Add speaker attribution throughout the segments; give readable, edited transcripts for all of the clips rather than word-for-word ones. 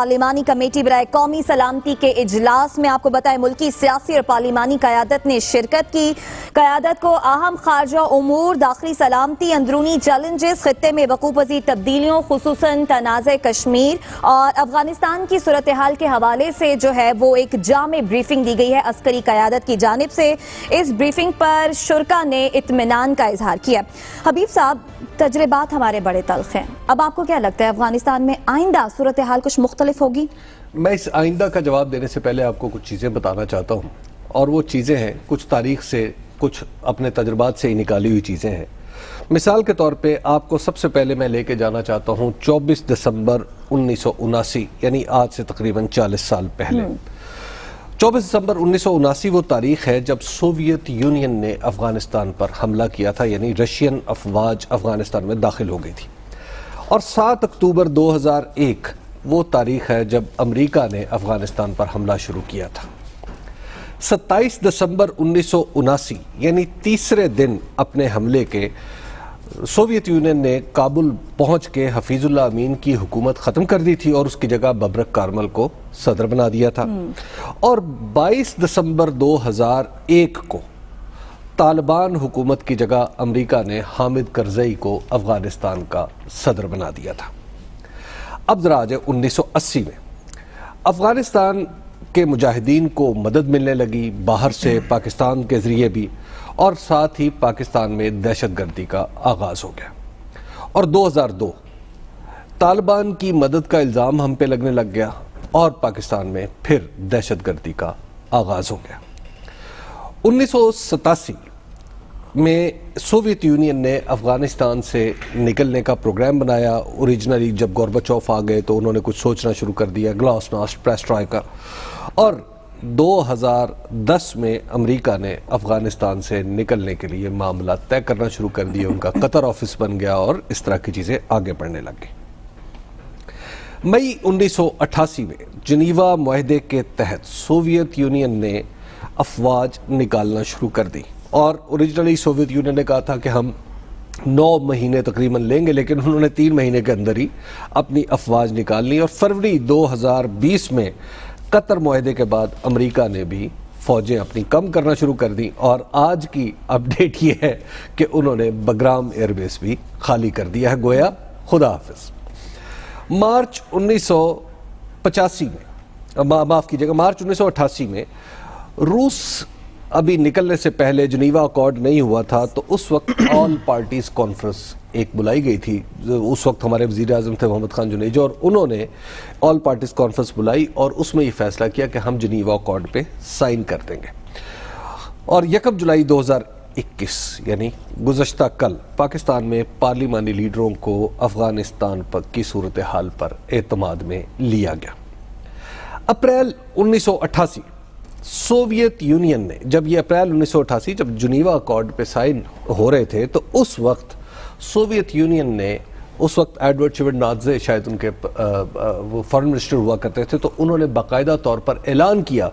Speaker 1: پارلیمانی کمیٹی برائے قومی سلامتی کے اجلاس میں آپ کو بتائیں ملکی سیاسی اور پارلیمانی قیادت نے شرکت کی۔ قیادت کو اہم خارجہ امور، داخلی سلامتی، اندرونی چیلنجز، خطے میں وقوع پذیر تبدیلیوں خصوصاً تنازع کشمیر اور افغانستان کی صورتحال کے حوالے سے جو ہے وہ ایک جامع بریفنگ دی گئی ہے عسکری قیادت کی جانب سے۔ اس بریفنگ پر شرکاء نے اطمینان کا اظہار کیا۔ حبیب صاحب، تجربات ہمارے بڑے تلخ ہیں، اب آپ کو کیا لگتا ہے افغانستان میں آئندہ صورتحال کچھ مختلف ہوگی؟
Speaker 2: میں اس آئندہ کا جواب دینے سے پہلے آپ کو کچھ چیزیں بتانا چاہتا ہوں، اور وہ چیزیں ہیں کچھ تاریخ سے، کچھ اپنے تجربات سے ہی نکالی ہوئی چیزیں ہیں۔ مثال کے طور پہ آپ کو سب سے پہلے میں لے کے جانا چاہتا ہوں 24 دسمبر 1979، یعنی آج سے تقریباً 40 سال پہلے۔ 24 دسمبر 1979 وہ تاریخ ہے جب سوویت یونین نے افغانستان پر حملہ کیا تھا، یعنی رشین افواج افغانستان میں داخل ہو گئی تھی۔ اور 7 اکتوبر 2001 وہ تاریخ ہے جب امریکہ نے افغانستان پر حملہ شروع کیا تھا۔ 27 دسمبر 1979 یعنی تیسرے دن اپنے حملے کے سوویت یونین نے کابل پہنچ کے حفیظ اللہ امین کی حکومت ختم کر دی تھی اور اس کی جگہ ببرک کارمل کو صدر بنا دیا تھا۔ اور 22 دسمبر 2001 کو طالبان حکومت کی جگہ امریکہ نے حامد کرزئی کو افغانستان کا صدر بنا دیا تھا۔ اب ذرا آ جائے 1980 میں، افغانستان کے مجاہدین کو مدد ملنے لگی باہر سے، پاکستان کے ذریعے بھی، اور ساتھ ہی پاکستان میں دہشت گردی کا آغاز ہو گیا۔ اور 2002 طالبان کی مدد کا الزام ہم پہ لگنے لگ گیا اور پاکستان میں پھر دہشت گردی کا آغاز ہو گیا۔ 1987 میں سوویت یونین نے افغانستان سے نکلنے کا پروگرام بنایا۔ اوریجنلی جب گورباچوف آ گئے تو انہوں نے کچھ سوچنا شروع کر دیا، گلاسنوسٹ، پیریسٹروئیکا، اور 2010 میں امریکہ نے افغانستان سے نکلنے کے لیے معاملات طے کرنا شروع کر دیے، ان کا قطر آفس بن گیا اور اس طرح کی چیزیں آگے بڑھنے لگ گئی۔ مئی 1988 میں جنیوا معاہدے کے تحت سوویت یونین نے افواج نکالنا شروع کر دی، اور اوریجنلی سوویت یونین نے کہا تھا کہ ہم 9 مہینے تقریباً لیں گے، لیکن انہوں نے 3 مہینے کے اندر ہی اپنی افواج نکال لی۔ اور فروری 2020 میں قطر معاہدے کے بعد امریکہ نے بھی فوجیں اپنی کم کرنا شروع کر دی، اور آج کی اپڈیٹ یہ ہے کہ انہوں نے بگرام ایئر بیس بھی خالی کر دیا ہے، گویا خدا حافظ۔ مارچ 1985 میں، معاف کیجیے گا، مارچ 1988 میں روس ابھی نکلنے سے پہلے، جنیوا اکارڈ نہیں ہوا تھا، تو اس وقت آل پارٹیز کانفرنس ایک بلائی گئی تھی۔ اس وقت ہمارے وزیر اعظم تھے محمد خان جنیجو، اور انہوں نے آل پارٹیز کانفرنس بلائی اور اس میں یہ فیصلہ کیا کہ ہم جنیوا اکارڈ پہ سائن کر دیں گے۔ اور 1 جولائی 2021 یعنی گزشتہ کل پاکستان میں پارلیمانی لیڈروں کو افغانستان کی صورتحال پر اعتماد میں لیا گیا۔ اپریل 1988 سوویت یونین نے، جب یہ اپریل 1988 جب جنیوا اکارڈ پہ سائن ہو رہے تھے، تو اس وقت سوویت یونین نے، اس وقت ایڈورڈ شیوڈ نادزے شاید ان کے وہ فارن منسٹر ہوا کرتے تھے، تو انہوں نے باقاعدہ طور پر اعلان کیا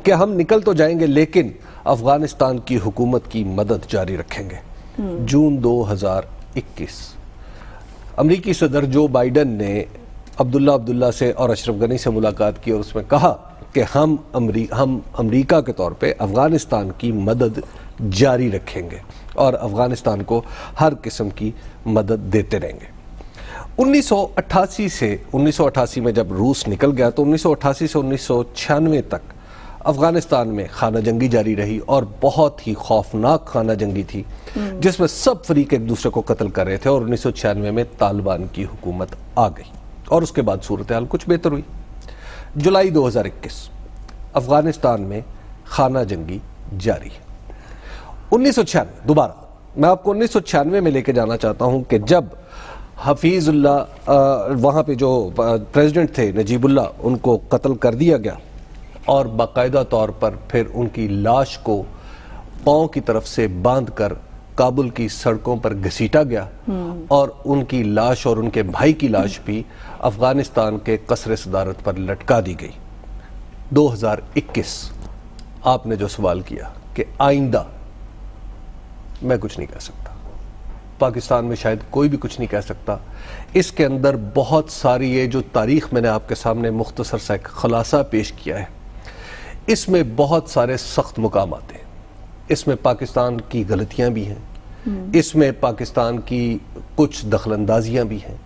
Speaker 2: کہ ہم نکل تو جائیں گے لیکن افغانستان کی حکومت کی مدد جاری رکھیں گے۔ جون 2021 امریکی صدر جو بائیڈن نے عبداللہ سے اور اشرف غنی سے ملاقات کی، اور اس میں کہا کہ ہم امریکہ کے طور پہ افغانستان کی مدد جاری رکھیں گے اور افغانستان کو ہر قسم کی مدد دیتے رہیں گے۔ 1988 میں جب روس نکل گیا تو 1988 سے 1996 تک افغانستان میں خانہ جنگی جاری رہی، اور بہت ہی خوفناک خانہ جنگی تھی جس میں سب فریق ایک دوسرے کو قتل کر رہے تھے، اور 1996 میں طالبان کی حکومت آ گئی، اور اس کے بعد صورتحال کچھ بہتر ہوئی۔ جولائی 2021 افغانستان میں خانہ جنگی جاری ہے۔ 1996 دوبارہ میں آپ کو 1996 میں لے کے جانا چاہتا ہوں کہ جب حفیظ اللہ وہاں پہ جو پریزیڈنٹ تھے نجیب اللہ، ان کو قتل کر دیا گیا، اور باقاعدہ طور پر پھر ان کی لاش کو پاؤں کی طرف سے باندھ کر کابل کی سڑکوں پر گھسیٹا گیا، اور ان کی لاش اور ان کے بھائی کی لاش بھی افغانستان کے قصر صدارت پر لٹکا دی گئی۔ 2021 آپ نے جو سوال کیا کہ آئندہ، میں کچھ نہیں کہہ سکتا۔ پاکستان میں شاید کوئی بھی کچھ نہیں کہہ سکتا. اس کے اندر بہت ساری یہ جو تاریخ میں نے آپ کے سامنے مختصر سا ایک خلاصہ پیش کیا ہے, اس میں بہت سارے سخت مقامات ہیں. اس میں پاکستان کی غلطیاں بھی ہیں, اس میں پاکستان کی کچھ دخل اندازیاں بھی ہیں.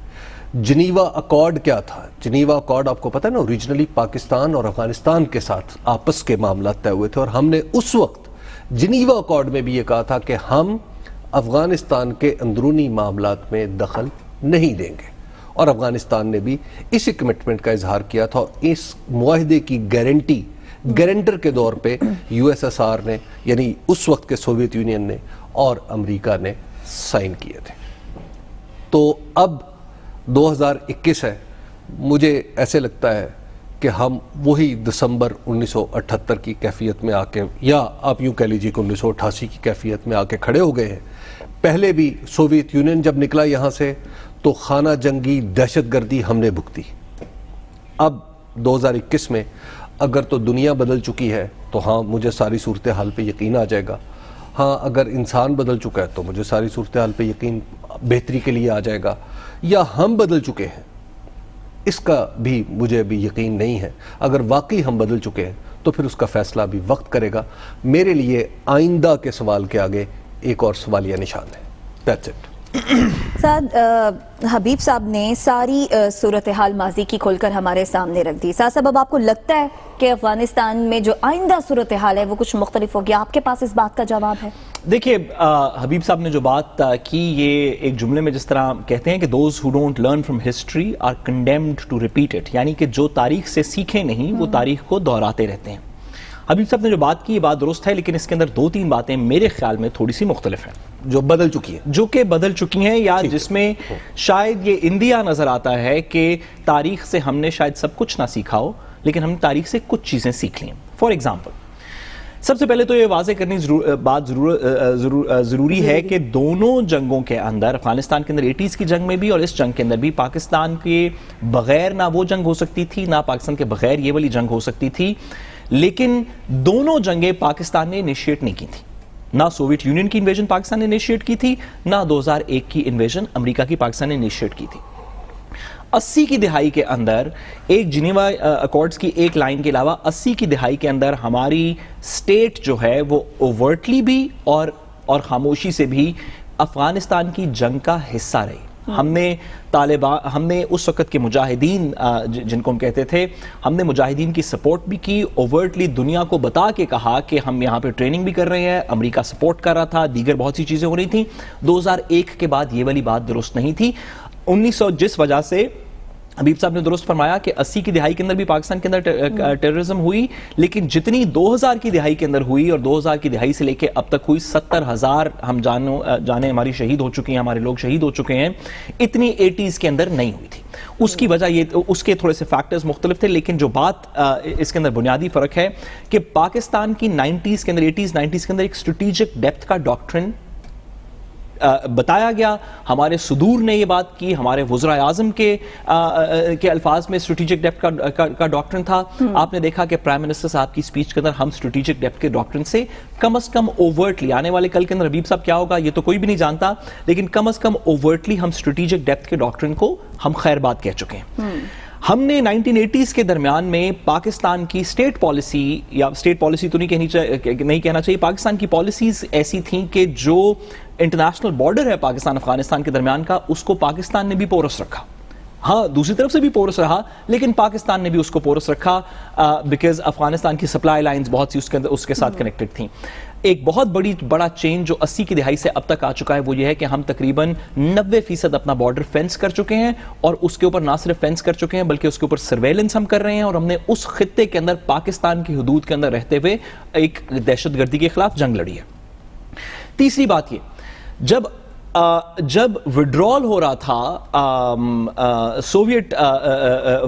Speaker 2: جنیوا اکارڈ کیا تھا؟ جنیوا اکارڈ آپ کو پتہ ہے نا, اوریجنلی پاکستان اور افغانستان کے ساتھ آپس کے معاملات طے ہوئے تھے, اور ہم نے اس وقت جنیوا اکارڈ میں بھی یہ کہا تھا کہ ہم افغانستان کے اندرونی معاملات میں دخل نہیں دیں گے, اور افغانستان نے بھی اسی کمٹمنٹ کا اظہار کیا تھا. اور اس معاہدے کی گارنٹر کے دور پہ یو ایس ایس آر نے, یعنی اس وقت کے سوویت یونین نے اور امریکہ نے سائن کیے تھے. تو اب 2021 ہے, مجھے ایسے لگتا ہے کہ ہم وہی دسمبر 1978 کی کیفیت میں آ کے, یا آپ یوں کہہ لیجیے کہ 1988 کی کیفیت میں آ کے کھڑے ہو گئے ہیں. پہلے بھی سوویت یونین جب نکلا یہاں سے تو خانہ جنگی دہشت گردی ہم نے بھگتی. اب 2021 میں اگر تو دنیا بدل چکی ہے تو ہاں مجھے ساری صورتحال پہ یقین آ جائے گا. ہاں اگر انسان بدل چکا ہے تو مجھے ساری صورتحال پہ یقین بہتری کے لیے آ جائے گا. یا ہم بدل چکے ہیں, اس کا بھی مجھے بھی یقین نہیں ہے. اگر واقعی ہم بدل چکے ہیں تو پھر اس کا فیصلہ بھی وقت کرے گا. میرے لیے آئندہ کے سوال کے آگے ایک اور سوالیہ نشان ہے. That's it.
Speaker 1: سعد, حبیب صاحب نے ساری صورتحال ماضی کی کھول کر ہمارے سامنے رکھ دی. سعد صاحب, اب آپ کو لگتا ہے کہ افغانستان میں جو آئندہ صورتحال ہے وہ کچھ مختلف ہوگی؟ آپ کے پاس اس بات کا جواب ہے؟
Speaker 3: دیکھیے, حبیب صاحب نے جو بات کی, یہ ایک جملے میں جس طرح کہتے ہیں کہ those who don't learn from history are condemned to repeat it, یعنی کہ جو تاریخ سے سیکھیں نہیں وہ تاریخ کو دہراتے رہتے ہیں. حبیب صاحب نے جو بات کی یہ بات درست ہے, لیکن اس کے اندر 2-3 باتیں میرے خیال میں تھوڑی سی مختلف ہیں
Speaker 2: جو بدل چکی ہیں,
Speaker 3: جو کہ بدل چکی ہیں, یا جس میں شاید یہ اندیا نظر آتا ہے کہ تاریخ سے ہم نے شاید سب کچھ نہ سیکھا ہو, لیکن ہم نے تاریخ سے کچھ چیزیں سیکھ لی. فار ایگزامپل, سب سے پہلے تو یہ واضح کرنی بات ضروری ہے کہ دونوں جنگوں کے اندر, افغانستان کے اندر 80s کی جنگ میں بھی اور اس جنگ کے اندر بھی, پاکستان کے بغیر نہ وہ جنگ ہو سکتی تھی, نہ پاکستان کے بغیر یہ والی جنگ ہو سکتی تھی. لیکن دونوں جنگیں پاکستان نے انیشیٹ نہیں کی تھی. نہ سوویت یونین کی انویژن پاکستان نے انیشیٹ کی تھی, نہ 2001 کی انویژن امریکہ کی پاکستان نے انیشیٹ کی تھی. 80 کی دہائی کے اندر ایک جنیوا اکارڈز کی ایک لائن کے علاوہ 80 کی دہائی کے اندر ہماری سٹیٹ جو ہے وہ اوورٹلی بھی اور خاموشی سے بھی افغانستان کی جنگ کا حصہ رہی. ہم نے اس وقت کے مجاہدین جن کو ہم کہتے تھے, ہم نے مجاہدین کی سپورٹ بھی کی, اوورٹلی دنیا کو بتا کے کہا کہ ہم یہاں پہ ٹریننگ بھی کر رہے ہیں, امریکہ سپورٹ کر رہا تھا, دیگر بہت سی چیزیں ہو رہی تھیں. 2001 کے بعد یہ والی بات درست نہیں تھی. 1900 جس وجہ سے حبیب صاحب نے درست فرمایا کہ 80 کی دہائی کے اندر بھی پاکستان کے اندر ٹیررزم ہوئی, لیکن جتنی 2000 کی دہائی کے اندر ہوئی اور 2000 کی دہائی سے لے کے اب تک ہوئی, 70,000 ہم جانے ہماری شہید ہو چکی ہیں, ہمارے لوگ شہید ہو چکے ہیں, اتنی 80s کے اندر نہیں ہوئی تھی. اس کی وجہ یہ, اس کے تھوڑے سے فیکٹرز مختلف تھے, لیکن جو بات اس کے اندر بنیادی فرق ہے کہ پاکستان کی 90s کے اندر, 80s 90s کے اندر ایک اسٹریٹجک ڈیپتھ کا ڈاکٹرن بتایا گیا. ہمارے صدور نے یہ بات کی, ہمارے وزراء اعظم کے الفاظ میں اسٹریٹجک ڈیپتھ کا ڈاکٹرن تھا. آپ نے دیکھا کہ پرائم منسٹر صاحب کی سپیچ کے اندر ہم اسٹریٹجک ڈیپتھ کے ڈاکٹرن سے کم از کم اوورٹلی, آنے والے کل کے اندر حبیب صاحب کیا ہوگا یہ تو کوئی بھی نہیں جانتا, لیکن کم از کم اوورٹلی ہم اسٹریٹجک ڈیپتھ کے ڈاکٹرن کو ہم خیر بات کہہ چکے ہیں. ہم نے 1980s کے درمیان میں پاکستان کی اسٹیٹ پالیسی, یا اسٹیٹ پالیسی تو نہیں کہنا چاہیے, پاکستان کی پالیسیز ایسی تھیں کہ جو انٹرنیشنل بارڈر ہے پاکستان افغانستان کے درمیان کا, اس کو پاکستان نے بھی پورس رکھا. ہاں دوسری طرف سے بھی پورس رہا, لیکن پاکستان نے بھی اس کو پورس رکھا بیکاز افغانستان کی سپلائی لائنز بہت سی اس کے ساتھ کنیکٹڈ تھیں. ایک بہت بڑا چینج جو 80 کی دہائی سے اب تک آ چکا ہے وہ یہ ہے کہ ہم تقریباً 90% اپنا بارڈر فینس کر چکے ہیں, اور اس کے اوپر نہ صرف فینس کر چکے ہیں بلکہ اس کے اوپر سرویلنس ہم کر رہے ہیں, اور ہم نے اس خطے کے اندر پاکستان کی حدود کے اندر رہتے ہوئے ایک دہشت گردی کے خلاف جنگ لڑی ہے. تیسری بات یہ, جب وڈرال ہو رہا تھا سوویٹ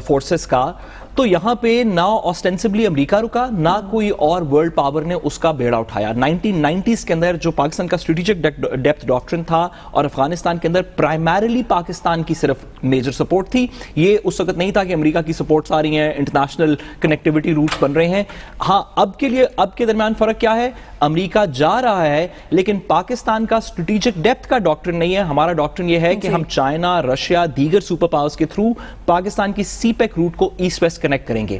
Speaker 3: فورسز کا, تو یہاں پہ نہ آسٹینسبلی امریکہ رکا, نہ کوئی اور ورلڈ پاور نے اس کا بیڑا اٹھایا. 1990s کے اندر جو پاکستان کا اسٹریٹجک ڈیپتھ ڈاکٹرن تھا, اور افغانستان کے اندر پرائمریلی پاکستان کی صرف میجر سپورٹ تھی. یہ اس وقت نہیں تھا کہ امریکہ کی سپورٹس آ رہی ہیں, انٹرنیشنل کنیکٹیوٹی روٹس بن رہے ہیں. ہاں اب کے درمیان فرق کیا ہے, امریکہ جا رہا ہے لیکن پاکستان کا اسٹریٹجک ڈیپتھ کا ڈاکٹرن نہیں ہے. ہمارا ڈاکٹرن یہ ہے کہ ہم چائنا, رشیا, دیگر سپر پاورز کے تھرو پاکستان کی سی پیک روٹ کو ایسٹ ویسٹ کنیکٹ کریں گے.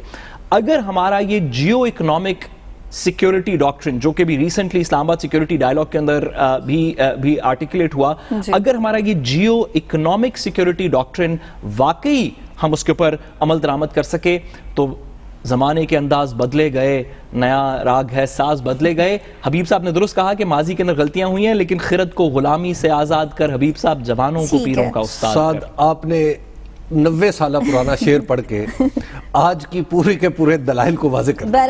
Speaker 3: اگر ہمارا یہ جیو اکنامک سیکیورٹی ڈاکٹرن جو کہ بھی ریسنٹلی اسلام آباد سیکیورٹی ڈائلاگ کے اندر بھی آرٹیکولیٹ ہوا, اگر ہمارا یہ جیو اکنامک سیکیورٹی ڈاکٹرن واقعی ہم اس کے اوپر عمل درآمد کر سکے تو زمانے کے انداز بدلے گئے, نیا راگ ہے, ساز بدلے گئے. حبیب صاحب نے درست کہا کہ ماضی کے اندر غلطیاں ہوئی ہیں, لیکن خرد کو غلامی سے آزاد کر حبیب صاحب جوانوں کو پیروں کا استاد کر.
Speaker 2: آپ نے 90 سالہ پرانا شعر پڑھ کے آج کی پوری کے پورے دلائل کو واضح کر دیا.